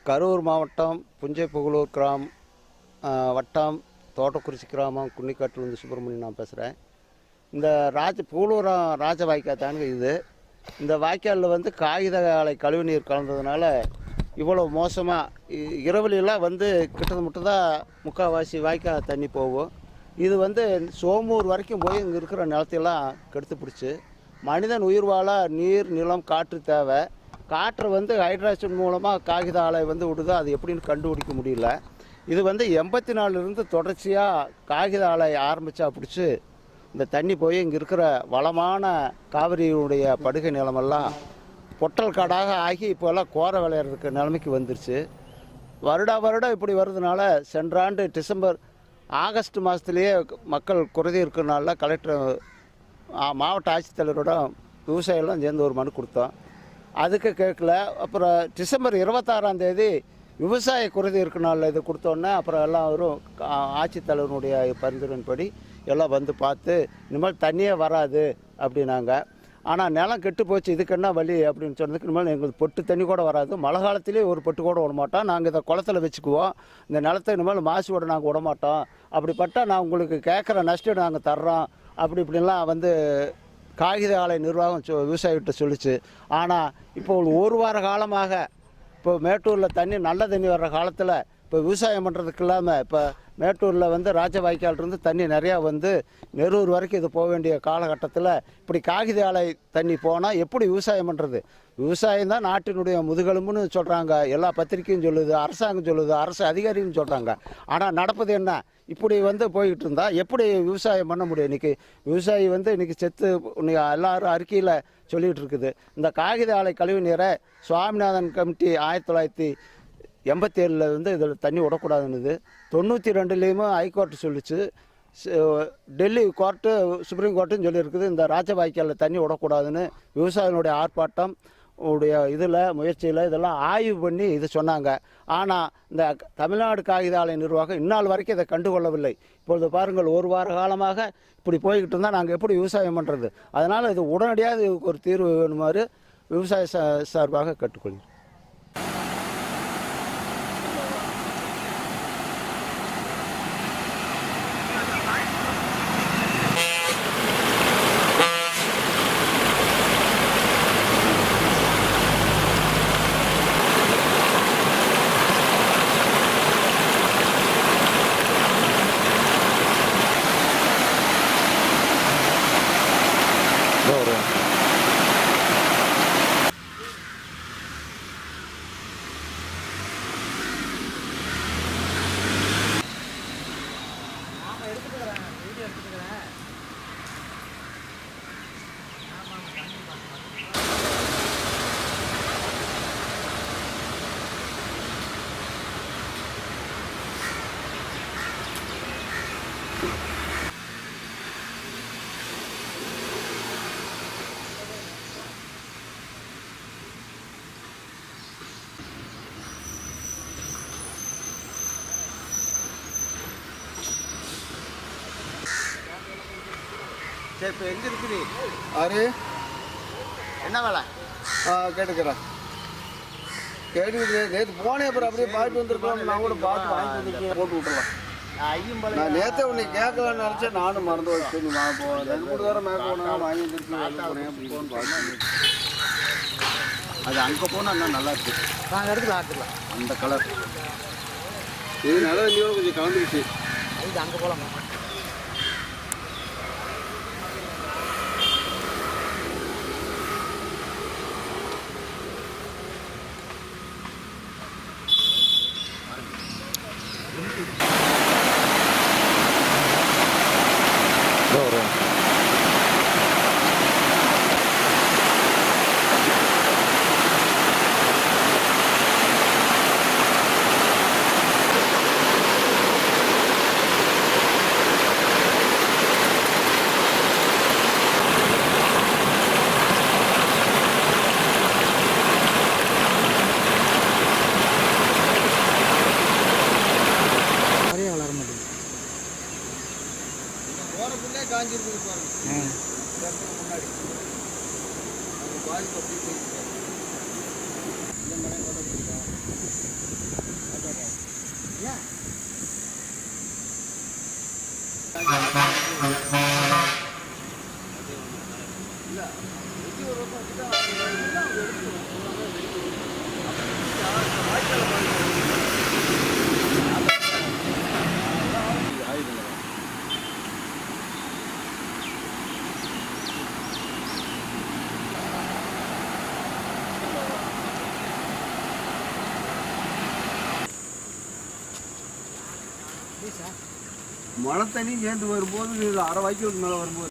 கரூர் மாவட்டம் புஞ்சை-புகழூர் வட்டம் தோட்டக்குறிச்சி கிராமம் குன்னிக்காட்டிலிருந்து சுப்பிரமணியன் நான் பேசுகிறேன். இந்த புகழூர் ராஜவாய்க்கால் தானுங்க இது. இந்த வாய்க்காலில் வந்து காகித ஆலை கழிவுநீர் கலந்ததுனால இவ்வளோ மோசமாக இரவுலாம் வந்து கிட்டத்தட்ட தான் முக்கால்வாசி வாய்க்கால் தண்ணி போகும். இது வந்து சோமூர் வரைக்கும் போய் இங்கே இருக்கிற நிலத்தையெல்லாம் கெடுத்து பிடிச்சி மனிதன் உயிர் வாழ நீர் நிலம் காற்று தேவை. காற்றை வந்து ஹைட்ரேஷன் மூலமாக காகித ஆலை வந்து விடுது. அது எப்படின்னு கண்டுபிடிக்க முடியல. இது வந்து 84லேருந்து தொடர்ச்சியாக காகித ஆலை ஆரம்பித்தா பிடிச்சி இந்த தண்ணி போய் இங்கே இருக்கிற வளமான காவிரியுடைய படுகை நிலமெல்லாம் பொட்டல் காடாக ஆகி இப்போல்லாம் கோரை விளையிறதுக்கு நிலைமைக்கு வந்துருச்சு. வருடம் இப்படி வர்றதுனால சென்ற ஆண்டு ஆகஸ்ட் மாதத்துலேயே மக்கள் குறைதி இருக்கிறனால கலெக்டர் மாவட்ட ஆட்சித்தலைவரோட விவசாயிகள்லாம் சேர்ந்து ஒரு மனு கொடுத்தோம். அதுக்கு கேட்கல. அப்புறம் டிசம்பர் 26 விவசாய குறைதி இருக்கிறனால இது கொடுத்தோன்னே அப்புறம் எல்லாரும் ஆட்சித்தலைவனுடைய பரிந்துரையின்படி எல்லாம் வந்து பார்த்து இனிமேல் தண்ணியே வராது அப்படின்னாங்க. ஆனால் நிலம் கெட்டு போச்சு, இதுக்கு என்ன வழி அப்படின்னு சொன்னதுக்கு இனிமேல் எங்களுக்கு பொட்டு தண்ணி கூட வராது, மழை காலத்திலே ஒரு பொட்டு கூட விட மாட்டோம், நாங்கள் இதை குளத்தில் வச்சுக்குவோம், இந்த நிலத்தை இனிமேல் மாசுவோட நாங்கள் விட மாட்டோம், அப்படிப்பட்ட நான் உங்களுக்கு கேட்குற நஷ்டம் நாங்கள் தர்றோம் இப்படிலாம் வந்து காகித ஆலை நிர்வாகம் விவசாயிகிட்ட சொல்லிச்சு. ஆனால் இப்போ ஒரு வார காலமாக இப்போ மேட்டூரில் நல்ல தண்ணி வர்ற காலத்தில் இப்போ விவசாயம் பண்ணுறதுக்கு இல்லாமல் இப்போ மேட்டூரில் வந்து ராஜவாய்க்காலிருந்து தண்ணி நிறையா வந்து நெரூர் வரைக்கும் இது போக வேண்டிய காலகட்டத்தில் இப்படி காகித ஆலை தண்ணி போனால் எப்படி விவசாயம் பண்ணுறது? விவசாயம் தான் நாட்டினுடைய முதுகெலும்புன்னு சொல்கிறாங்க, எல்லா பத்திரிக்கையும் சொல்லுது, அரசாங்கம் சொல்லுது, அரசு அதிகாரின்னு சொல்கிறாங்க. ஆனால் நடப்பது என்ன? இப்படி வந்து போய்கிட்டு இருந்தால் எப்படி விவசாயம் பண்ண முடியும்? இன்றைக்கி விவசாயி வந்து இன்றைக்கி செத்து எல்லாரும் அறிக்கையில் சொல்லிகிட்டு இருக்குது. இந்த காகித ஆலை கழிவு நீரை சுவாமிநாதன் கமிட்டி 1987 வந்து இதில் தண்ணி விடக்கூடாதுன்னுது. 92லேயுமே ஹைகோர்ட்டு சொல்லிச்சு, டெல்லி கோர்ட்டு சுப்ரீம் கோர்ட்டுன்னு சொல்லியிருக்குது இந்த ராஜவாய்க்காலில் தண்ணி விடக்கூடாதுன்னு. விவசாயிகளுடைய ஆர்ப்பாட்டம் இதில் முயற்சியில் இதெல்லாம் ஆய்வு பண்ணி இது சொன்னாங்க. ஆனால் இந்த தமிழ்நாடு காகித ஆலை நிர்வாகம் இந்நாள் வரைக்கும் இதை கண்டுகொள்ளவில்லை. இப்பொழுது பாருங்கள், ஒரு வார காலமாக இப்படி போய்கிட்டு இருந்தால் நாங்கள் எப்படி விவசாயம் பண்ணுறது? அதனால் இது உடனடியாக இதுக்கு ஒரு தீர்வு வேணுமாறு விவசாய சார்பாக கேட்டுக்கொள்கிறேன். சரி, இப்போ எங்கே இருக்குது? ஆறு என்ன வேலை? கேட்டுக்கிறேன். நேற்று போனேன், அப்புறம் அப்படியே பார்த்து வந்துருக்கலாம். நான் கூட பார்த்து வாங்கி வந்துருக்கேன், போட்டு விட்டுலாம். நான் நேற்று உன்னை கேட்கலான்னு நினச்சேன், நானும் மறந்து வச்சு. நீ வாங்க போவேன், 2-3 தடவை மேலே போனேன், வாங்கி வந்துருக்கேன், போனேன் அப்படின்னு பார்த்து. அது அங்கே போனால் இன்னும் நல்லா இருக்குது. நாங்கள் எடுத்துக்கலாம் அந்த கலர். இது நல்லா தண்ணியோட கொஞ்சம் கலந்துருச்சு. இது அங்கே போகலாமா? காஞ்சிருக்கு பாருங்க. முன்னாடி பாதிப்பு அப்படி போயிருக்கு. இந்த மழை கூட மழை தண்ணி சேர்ந்து வரும்போது அரை வாய்க்கு மேலே வரும்போது